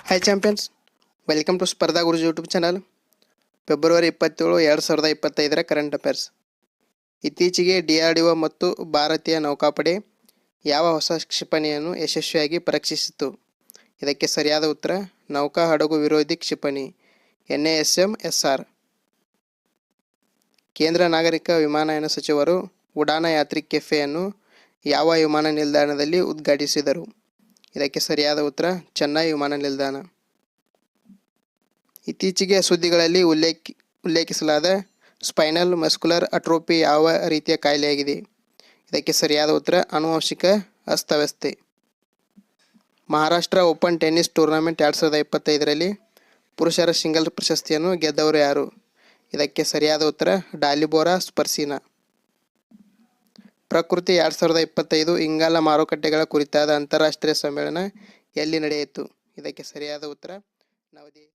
Hi champions, welcome to Spardha Guruji YouTube channel. February 27, 2025 current affairs. ಇತ್ತೀಚೆಗೆ DRDO ಮತ್ತು ಭಾರತೀಯ ನೌಕಾಪಡೆ ಯಾವ ಹೊಸ ಕ್ಷಿಪಣಿಯನ್ನು ಯಶಸ್ವಿಯಾಗಿ ಪರೀಕ್ಷಿಸಿತು? ಇದಕ್ಕೆ ಸರಿಯಾದ ಉತ್ತರ ನೌಕಾ ಹಡಗು ವಿರೋಧಿ ಕ್ಷಿಪಣಿ NASM-SR. ಕೇಂದ್ರ ನಾಗರಿಕ ವಿಮಾನಯಾನ ಸಚಿವರು ಉಡಾನ ಯಾತ್ರಿ ಕೆಫೆಯನ್ನು ಯಾವ ವಿಮಾನ ನಿಲ್ದಾಣದಲ್ಲಿ ಉದ್ಘಾಟಿಸಿದರು? ಇದಕ್ಕೆ ಸರಿಯಾದ ಉತ್ತರ ಚೆನ್ನೈ ವಿಮಾನ ನಿಲ್ದಾಣ. ಇತ್ತೀಚೆಗೆ ಸುದ್ದಿಗಳಲ್ಲಿ ಉಲ್ಲೇಖಿಸಲಾದ ಸ್ಪೈನಲ್ ಮಸ್ಕ್ಯುಲರ್ ಅಟ್ರೋಫಿ ಯಾವ ರೀತಿಯ ಕಾಯಿಲೆಯಾಗಿದೆ? ಇದಕ್ಕೆ ಸರಿಯಾದ ಉತ್ತರ ಆನುವಂಶಿಕ ಅಸ್ತವ್ಯಸ್ತೆ. ಮಹಾರಾಷ್ಟ್ರ ಓಪನ್ ಟೆನ್ನಿಸ್ ಟೂರ್ನಮೆಂಟ್ 2025ರಲ್ಲಿ ಪುರುಷರ ಸಿಂಗಲ್ ಪ್ರಶಸ್ತಿಯನ್ನು ಗೆದ್ದವರು ಯಾರು? ಇದಕ್ಕೆ ಸರಿಯಾದ ಉತ್ತರ ಡಾಲಿಬೋರಾ ಸ್ಪರ್ಸಿನಾ. ಪ್ರಕೃತಿ 2025 ಇಂಗಾಲ ಮಾರುಕಟ್ಟೆಗಳ ಕುರಿತಾದ ಅಂತಾರಾಷ್ಟ್ರೀಯ ಸಮ್ಮೇಳನ ಎಲ್ಲಿ ನಡೆಯಿತು? ಇದಕ್ಕೆ ಸರಿಯಾದ ಉತ್ತರ ನವದೆಹಲಿ.